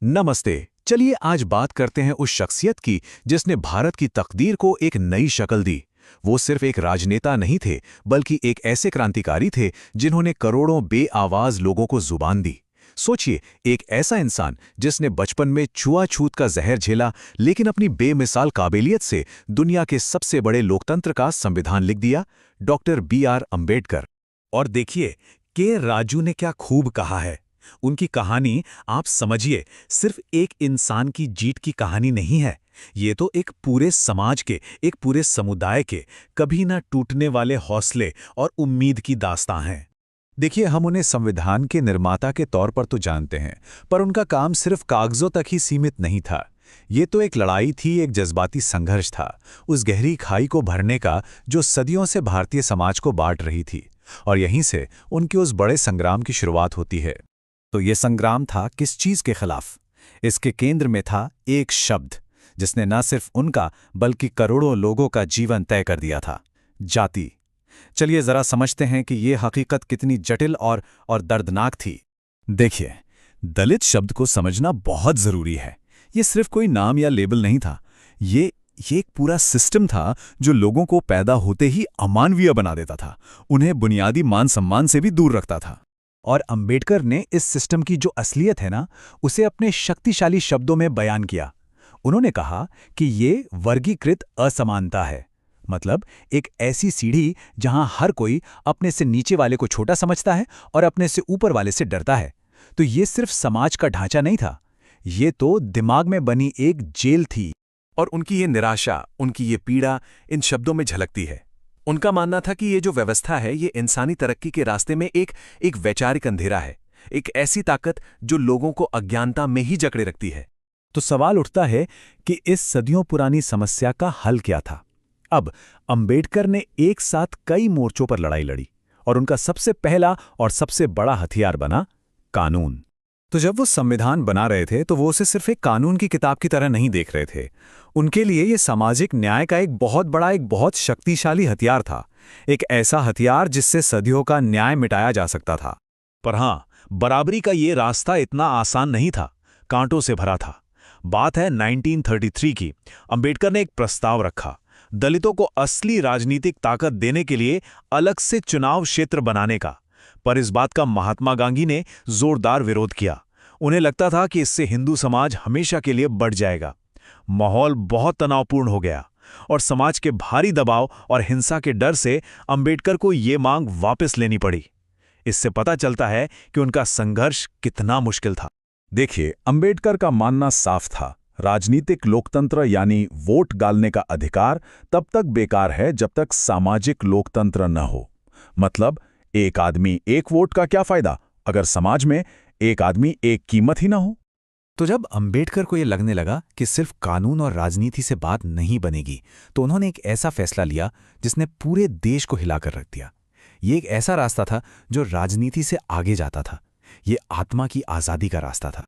नमस्ते। चलिए आज बात करते हैं उस शख्सियत की जिसने भारत की तकदीर को एक नई शक्ल दी। वो सिर्फ एक राजनेता नहीं थे, बल्कि एक ऐसे क्रांतिकारी थे जिन्होंने करोड़ों बेआवाज लोगों को जुबान दी। सोचिए, एक ऐसा इंसान जिसने बचपन में छुआछूत का जहर झेला, लेकिन अपनी बेमिसाल काबिलियत से दुनिया के सबसे बड़े लोकतंत्र का संविधान लिख दिया। Doctor B.R. अम्बेडकर। और देखिए के राजू ने क्या खूब कहा है। उनकी कहानी आप समझिए सिर्फ एक इंसान की जीत की कहानी नहीं है। ये तो एक पूरे समाज के, एक पूरे समुदाय के कभी ना टूटने वाले हौसले और उम्मीद की दास्तां है। देखिए, हम उन्हें संविधान के निर्माता के तौर पर तो जानते हैं, पर उनका काम सिर्फ कागजों तक ही सीमित नहीं था। ये तो एक लड़ाई थी, एक जज्बाती संघर्ष था, उस गहरी खाई को भरने का जो सदियों से भारतीय समाज को बांट रही थी। और यहीं से उनके उस बड़े संग्राम की शुरुआत होती है। तो ये संग्राम था किस चीज के खिलाफ? इसके केंद्र में था एक शब्द जिसने न सिर्फ उनका बल्कि करोड़ों लोगों का जीवन तय कर दिया था, जाति। चलिए जरा समझते हैं कि ये हकीकत कितनी जटिल और दर्दनाक थी। देखिए, दलित शब्द को समझना बहुत जरूरी है। ये सिर्फ कोई नाम या लेबल नहीं था। ये एक पूरा सिस्टम था जो लोगों को पैदा होते ही अमानवीय बना देता था, उन्हें बुनियादी मान सम्मान से भी दूर रखता था। और अंबेडकर ने इस सिस्टम की जो असलियत है ना, उसे अपने शक्तिशाली शब्दों में बयान किया। उन्होंने कहा कि ये वर्गीकृत असमानता है। मतलब एक ऐसी सीढ़ी जहां हर कोई अपने से नीचे वाले को छोटा समझता है और अपने से ऊपर वाले से डरता है। तो ये सिर्फ समाज का ढांचा नहीं था, ये तो दिमाग में बनी एक जेल थी। और उनकी ये निराशा, उनकी ये पीड़ा इन शब्दों में झलकती है। उनका मानना था कि ये जो व्यवस्था है, ये इंसानी तरक्की के रास्ते में एक वैचारिक अंधेरा है, एक ऐसी ताकत जो लोगों को अज्ञानता में ही जकड़े रखती है। तो सवाल उठता है कि इस सदियों पुरानी समस्या का हल क्या था? अब अंबेडकर ने एक साथ कई मोर्चों पर लड़ाई लड़ी और उनका सबसे पहला और सबसे बड़ा हथियार बना कानून। तो जब वो संविधान बना रहे थे तो वो उसे सिर्फ एक कानून की किताब की तरह नहीं देख रहे थे। उनके लिए ये सामाजिक न्याय का एक बहुत शक्तिशाली हथियार था। एक ऐसा हथियार जिससे सदियों का न्याय मिटाया जा सकता था। पर हाँ, बराबरी का ये रास्ता इतना आसान नहीं था, कांटों से भरा था। बात है 1933 की। अंबेडकर ने एक प्रस्ताव रखा, दलितों को असली राजनीतिक ताकत देने के लिए अलग से चुनाव क्षेत्र बनाने का। पर इस बात का महात्मा गांधी ने जोरदार विरोध किया। उन्हें लगता था कि इससे हिंदू समाज हमेशा के लिए बढ़ जाएगा। माहौल बहुत तनावपूर्ण हो गया और समाज के भारी दबाव और हिंसा के डर से अंबेडकर को ये मांग वापस लेनी पड़ी। इससे पता चलता है कि उनका संघर्ष कितना मुश्किल था। देखिए, अंबेडकर का मानना साफ था, राजनीतिक लोकतंत्र यानी वोट डालने का अधिकार तब तक बेकार है जब तक सामाजिक लोकतंत्र न हो। मतलब एक आदमी एक वोट का क्या फायदा अगर समाज में एक आदमी एक कीमत ही ना हो। तो जब अंबेडकर को यह लगने लगा कि सिर्फ कानून और राजनीति से बात नहीं बनेगी, तो उन्होंने एक ऐसा फैसला लिया जिसने पूरे देश को हिलाकर रख दिया। ये एक ऐसा रास्ता था जो राजनीति से आगे जाता था। ये आत्मा की आज़ादी का रास्ता था।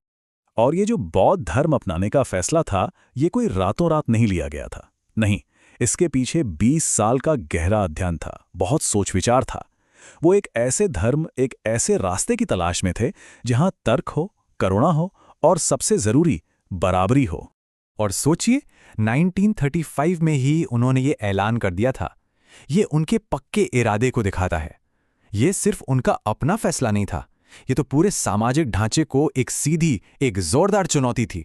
और ये जो बौद्ध धर्म अपनाने का फैसला था, ये कोई रातों रात नहीं लिया गया था। नहीं, इसके पीछे 20 साल का गहरा अध्ययन था, बहुत सोच विचार था। वो एक ऐसे धर्म, एक ऐसे रास्ते की तलाश में थे जहां तर्क हो, करुणा हो और सबसे जरूरी बराबरी हो। और सोचिए, 1935 में ही उन्होंने ये ऐलान कर दिया था। ये उनके पक्के इरादे को दिखाता है। ये सिर्फ उनका अपना फैसला नहीं था, ये तो पूरे सामाजिक ढांचे को एक सीधी, एक जोरदार चुनौती थी।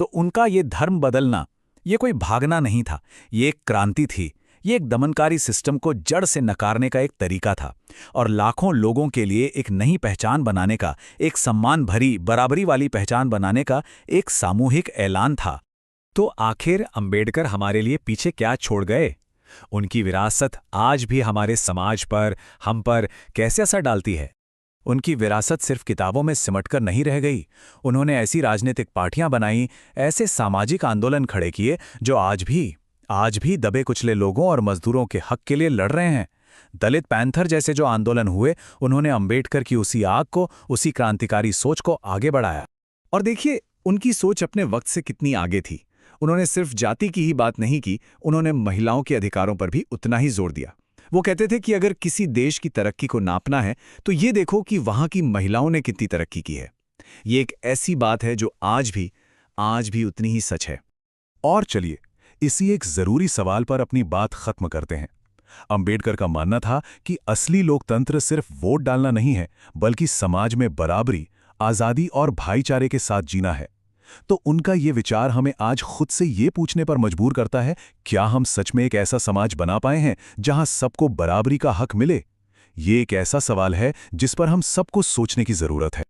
तो उनका ये धर्म बदलना, ये कोई भागना नहीं था, ये एक क्रांति थी। ये एक दमनकारी सिस्टम को जड़ से नकारने का एक तरीका था और लाखों लोगों के लिए एक नई पहचान बनाने का, एक सम्मान भरी, बराबरी वाली पहचान बनाने का एक सामूहिक ऐलान था। तो आखिर अंबेडकर हमारे लिए पीछे क्या छोड़ गए? उनकी विरासत आज भी हमारे समाज पर, हम पर कैसे असर डालती है? उनकी विरासत सिर्फ किताबों में सिमटकर नहीं रह गई। उन्होंने ऐसी राजनीतिक पार्टियां बनाई, ऐसे सामाजिक आंदोलन खड़े किए जो आज भी दबे कुचले लोगों और मजदूरों के हक के लिए लड़ रहे हैं। दलित पैंथर जैसे जो आंदोलन हुए, उन्होंने अंबेडकर की उसी आग को, उसी क्रांतिकारी सोच को आगे बढ़ाया। और देखिए, उनकी सोच अपने वक्त से कितनी आगे थी। उन्होंने सिर्फ जाति की ही बात नहीं की, उन्होंने महिलाओं के अधिकारों पर भी उतना ही जोर दिया। वो कहते थे कि अगर किसी देश की तरक्की को नापना है तो ये देखो कि वहां की महिलाओं ने कितनी तरक्की की है। ये एक ऐसी बात है जो आज भी उतनी ही सच है। और चलिए, इसी एक जरूरी सवाल पर अपनी बात खत्म करते हैं। अंबेडकर का मानना था कि असली लोकतंत्र सिर्फ वोट डालना नहीं है, बल्कि समाज में बराबरी, आजादी और भाईचारे के साथ जीना है। तो उनका ये विचार हमें आज खुद से ये पूछने पर मजबूर करता है, क्या हम सच में एक ऐसा समाज बना पाए हैं जहां सबको बराबरी का हक मिले? ये एक ऐसा सवाल है जिस पर हम सबको सोचने की जरूरत है।